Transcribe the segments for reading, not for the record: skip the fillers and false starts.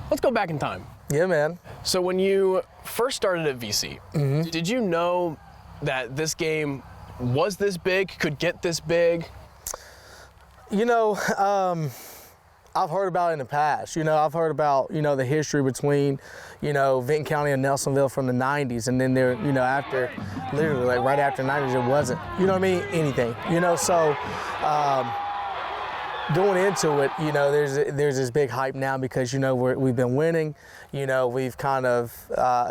let's go back in time. Yeah, man. So when you first started at VC, did you know that this game was this big, could get this big? You know, I've heard about it in the past. You know, I've heard about, the history between, Vinton County and Nelsonville from the 90s. And then there, after, literally like right after the 90s, it wasn't, anything. So going into it, there's this big hype now because, we've been winning. We've kind of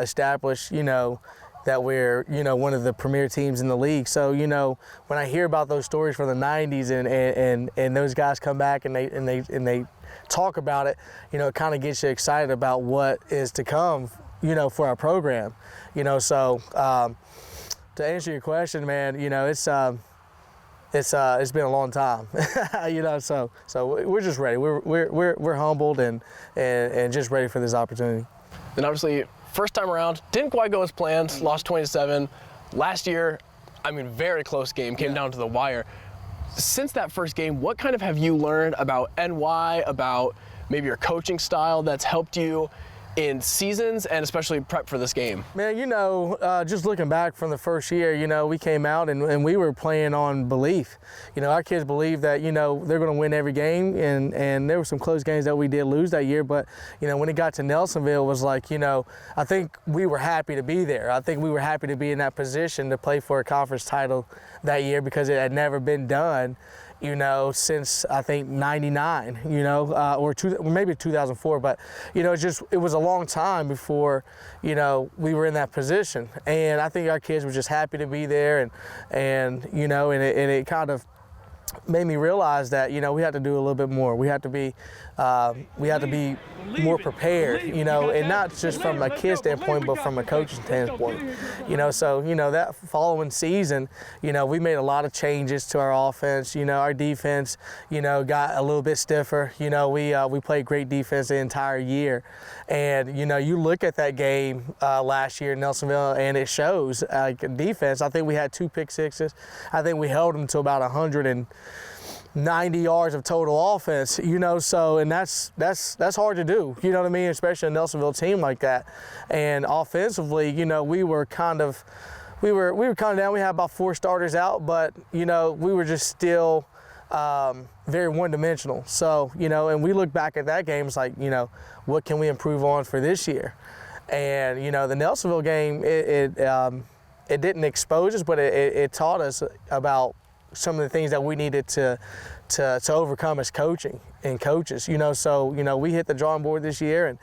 established, that we're, one of the premier teams in the league. So, when I hear about those stories from the 90s and those guys come back and they talk about it, it kind of gets you excited about what is to come, for our program. So to answer your question, man, it's been a long time, so we're just ready. We're humbled and just ready for this opportunity. Then obviously, first time around, didn't quite go as planned, lost 20-7. Last year, very close game, came down to the wire. Since that first game, what kind of have you learned about NY, about maybe your coaching style that's helped you in seasons and especially prep for this game? Man, just looking back from the first year, we came out and we were playing on belief. Our kids believe that, they're going to win every game, and there were some close games that we did lose that year, but, when it got to Nelsonville, it was like, I think we were happy to be there. I think we were happy to be in that position to play for a conference title that year because it had never been done, since I think 99, or maybe 2004, but, it was a long time before, we were in that position. And I think our kids were just happy to be there and it kind of made me realize that, we had to do a little bit more. We had to be more prepared, and not just from a kid standpoint, but from a coaching standpoint. So, that following season, we made a lot of changes to our offense. Our defense, got a little bit stiffer. We played great defense the entire year. And, you look at that game last year in Nelsonville, and it shows defense. I think we had 2 pick sixes. I think we held them to about 190 yards of total offense, so, and that's hard to do, especially a Nelsonville team like that. And offensively, we were kind of down. We had about 4 starters out, but, we were just still very one-dimensional. So, and we look back at that game, it's like, what can we improve on for this year? And, the Nelsonville game, it didn't expose us, but it taught us about some of the things that we needed to overcome as coaching and coaches, so, we hit the drawing board this year and,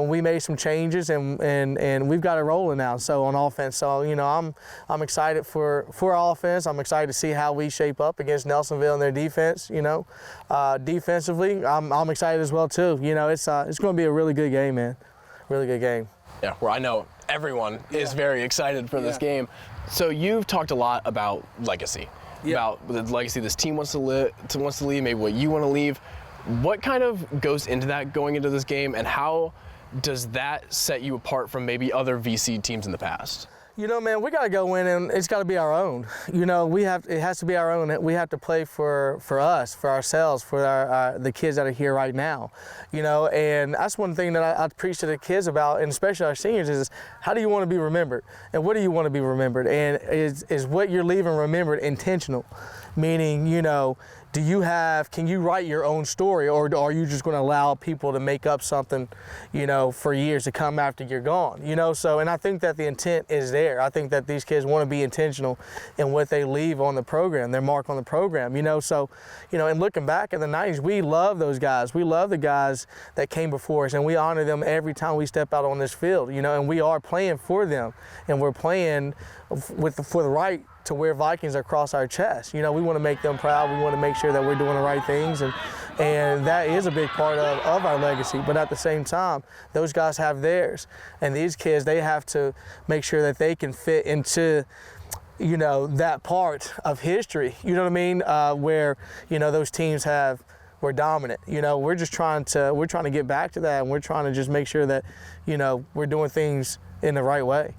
we made some changes and we've got it rolling now. So on offense, so, I'm excited for our offense. I'm excited to see how we shape up against Nelsonville and their defense, defensively. I'm excited as well too. It's going to be a really good game, man. Really good game. Yeah, well, I know everyone is very excited for this game. So you've talked a lot about legacy. About the legacy this team wants to leave, maybe what you want to leave. What kind of goes into that going into this game, and how does that set you apart from maybe other VC teams in the past? Man, we got to go in and it's got to be our own. It has to be our own. We have to play for us, for ourselves, for the kids that are here right now. And that's one thing that I preach to the kids about, and especially our seniors, is how do you want to be remembered? And what do you want to be remembered? And is what you're leaving remembered intentional? Meaning, can you write your own story, or are you just going to allow people to make up something, for years to come after you're gone? So, and I think that the intent is there. I think that these kids want to be intentional in what they leave on the program, their mark on the program, So, and looking back in the 90s, we love those guys. We love the guys that came before us, and we honor them every time we step out on this field, and we are playing for them, and we're playing for the right to wear Vikings across our chest. We want to make them proud. We want to make sure that we're doing the right things, and that is a big part of our legacy. But at the same time, those guys have theirs, and these kids, they have to make sure that they can fit into that part of history, where, those teams were dominant. We're trying to get back to that, and we're trying to just make sure that, we're doing things in the right way.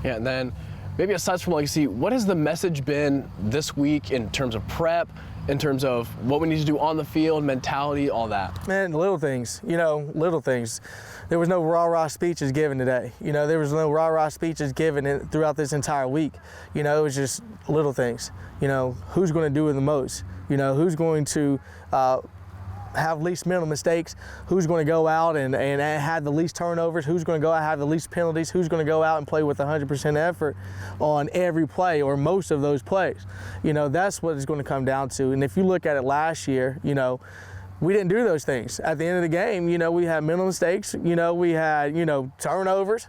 Yeah, and then maybe aside from legacy, what has the message been this week in terms of prep in terms of what we need to do on the field, mentality, all that? Man, little things, little things. There was no rah-rah speeches given today. There was no rah-rah speeches given throughout this entire week. It was just little things. Who's going to do it the most? Who's going to have least mental mistakes, who's going to go out and have the least turnovers, who's going to go out and have the least penalties, who's going to go out and play with 100% effort on every play or most of those plays. That's what it's going to come down to. And if you look at it last year, we didn't do those things. At the end of the game, we had mental mistakes, we had, turnovers,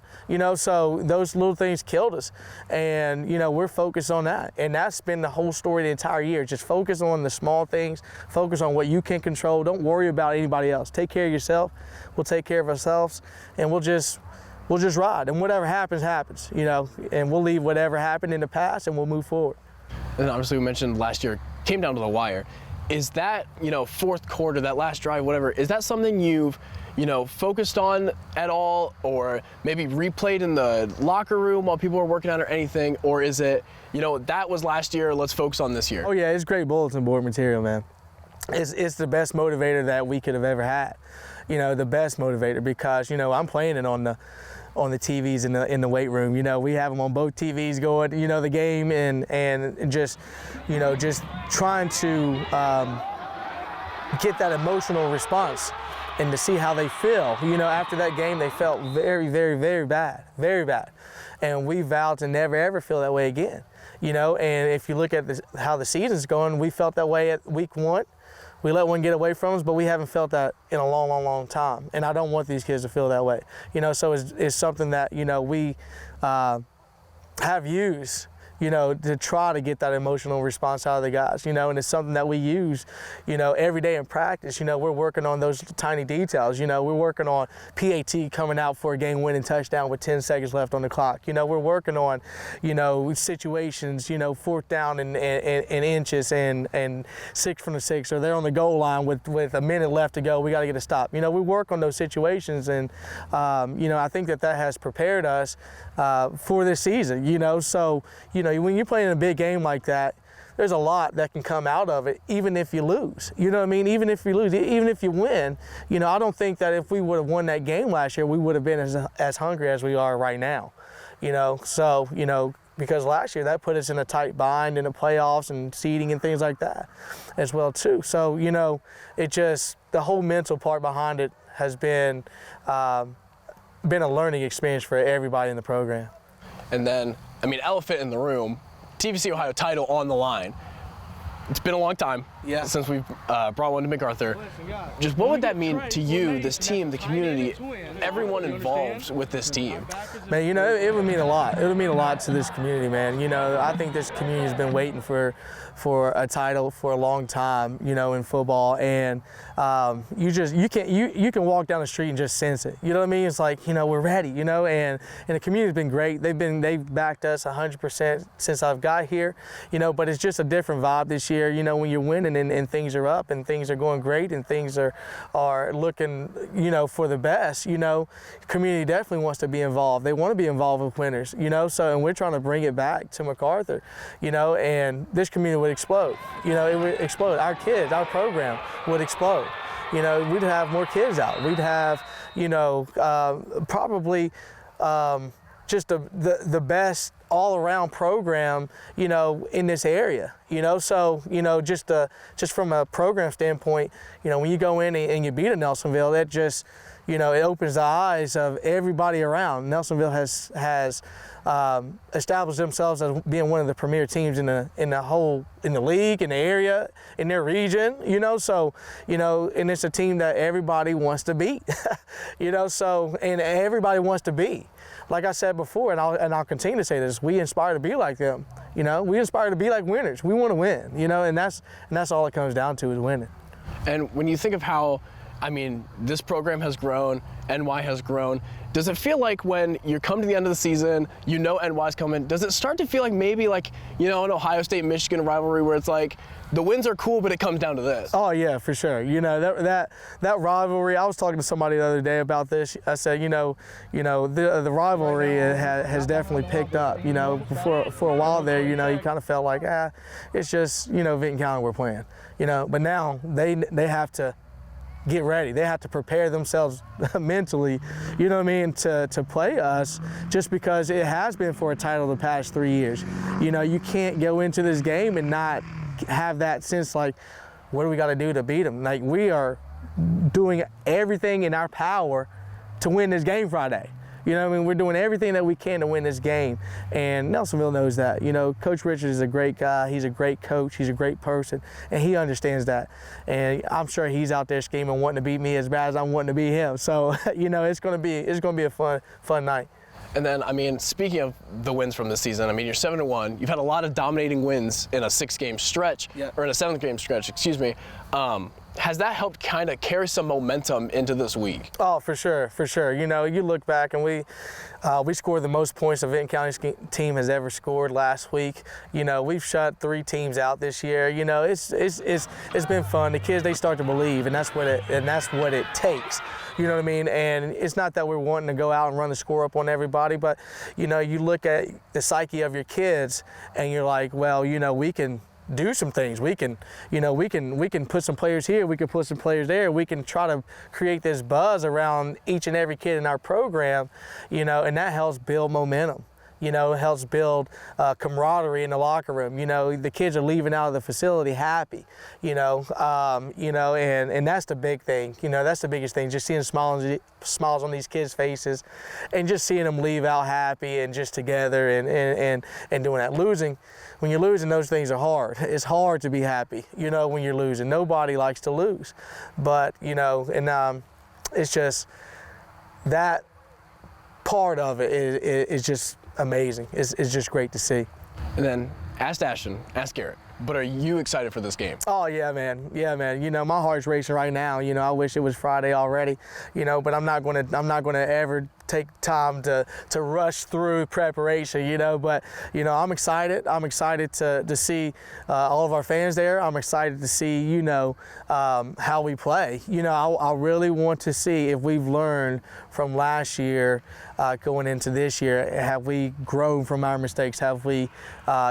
so those little things killed us. And, we're focused on that. And that's been the whole story the entire year. Just focus on the small things, focus on what you can control. Don't worry about anybody else. Take care of yourself. We'll take care of ourselves, and we'll just ride. And whatever happens, happens, and we'll leave whatever happened in the past and we'll move forward. And obviously we mentioned last year came down to the wire. Is that, fourth quarter, that last drive, whatever, is that something you've, focused on at all, or maybe replayed in the locker room while people were working on it or anything? Or is it, that was last year, let's focus on this year? Oh yeah, it's great bulletin board material, man. It's the best motivator that we could have ever had. The best motivator, because, I'm playing it on the TVs in the weight room. We have them on both TVs going, the game, and just, just trying to get that emotional response and to see how they feel. After that game, they felt very, very, very bad, very bad. And we vowed to never, ever feel that way again. And if you look at how the season's going, we felt that way at week 1. We let one get away from us, but we haven't felt that in a long, long, long time. And I don't want these kids to feel that way. So it's something that, we have used, to try to get that emotional response out of the guys, and it's something that we use, every day in practice. We're working on those tiny details. We're working on PAT coming out for a game-winning touchdown with 10 seconds left on the clock. We're working on, situations, 4th down and inches and 6 from the 6, or they're on the goal line with a minute left to go. We got to get a stop. We work on those situations, and, I think that has prepared us for this season, So, when you're playing a big game like that, there's a lot that can come out of it, even if you lose. Even if you lose, even if you win, I don't think that if we would have won that game last year, we would have been as hungry as we are right now. So, because last year that put us in a tight bind in the playoffs and seeding and things like that as well too. So, it just, the whole mental part behind it has been a learning experience for everybody in the program. And then, elephant in the room, TVC Ohio title on the line. It's been a long time since we've brought one to MacArthur. Just what would that mean to you, this team, the community, everyone involved with this team? Man, it would mean a lot. It would mean a lot to this community, man. I think this community has been waiting for a title for a long time, in football, and you can walk down the street and just sense it. You know what I mean? It's like, we're ready, and the community's been great. They've backed us 100% since I've got here, but it's just a different vibe this year, when you're winning and things are up and things are going great and things are looking, for the best, community definitely wants to be involved. They want to be involved with winners, and we're trying to bring it back to MacArthur, and this community would explode. It would explode. Our kids, our program would explode. We'd have more kids out. We'd have, probably just the best all-around program, in this area, so, just from a program standpoint, when you go in and you beat a Nelsonville, that just, it opens the eyes of everybody around. Nelsonville has established themselves as being one of the premier teams in the league, in the area, in their region, so, and it's a team that everybody wants to beat, so, and everybody wants to be. Like I said before, and I'll continue to say this, we aspire to be like them. We aspire to be like winners. We want to win, and that's all it comes down to, is winning. And when you think of how, I mean, this program has grown, NY has grown. Does it feel like when you come to the end of the season, you know NY's coming, does it start to feel like maybe like, you know, an Ohio State-Michigan rivalry where it's like, the wins are cool, but it comes down to this? Oh yeah, for sure. You know, that rivalry, I was talking to somebody the other day about this. I said, the rivalry has definitely picked up. You know, for a while there, you know, you kind of felt like, it's just, you know, Vinton County we're playing. You know, but now they have to get ready. They have to prepare themselves mentally, you know what I mean, to play us, just because it has been for a title the past 3 years. You know, you can't go into this game and not have that sense like, what do we got to do to beat them? Like, we are doing everything in our power to win this game Friday. You know what I mean? We're doing everything that we can to win this game. And Nelsonville knows that. You know, Coach Richards is a great guy. He's a great coach. He's a great person. And he understands that. And I'm sure he's out there scheming, wanting to beat me as bad as I'm wanting to beat him. So, you know, it's going to be a fun night. And then, I mean, speaking of the wins from this season, I mean, you're 7-1. You've had a lot of dominating wins in a 6-game stretch, or in a 7-game stretch, excuse me. Has that helped kind of carry some momentum into this week? Oh, for sure, for sure. You know, you look back and we scored the most points a Vinton County team has ever scored last week. You know, we've shut 3 teams out this year. You know, it's been fun. The kids, they start to believe, and that's what it takes. You know what I mean? And it's not that we're wanting to go out and run the score up on everybody, but, you know, you look at the psyche of your kids and you're like, well, you know, we can do some things. We can put some players here. We can put some players there. We can try to create this buzz around each and every kid in our program, you know, and that helps build momentum. You know, it helps build camaraderie in the locker room. You know, the kids are leaving out of the facility happy. You know, and that's the big thing. You know, that's the biggest thing. Just seeing smiles on these kids' faces, and just seeing them leave out happy and just together and doing that. When you're losing, those things are hard. It's hard to be happy. You know, when you're losing, nobody likes to lose. But you know, and it's just that part of it is just amazing. It's just great to see. And then ask Ashton, ask Garrett, but are you excited for this game? Oh yeah, man. Yeah, man. You know, my heart's racing right now. You know, I wish it was Friday already. You know, but I'm not gonna ever take time to rush through preparation, you know, but, you know, I'm excited. I'm excited to see all of our fans there. I'm excited to see, you know, how we play. You know, I really want to see if we've learned from last year going into this year. Have we grown from our mistakes? Have we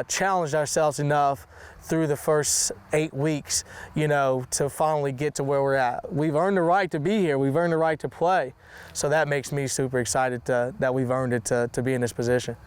challenged ourselves enough through the first 8 weeks, you know, to finally get to where we're at? We've earned the right to be here. We've earned the right to play. So that makes me super excited that we've earned it to be in this position.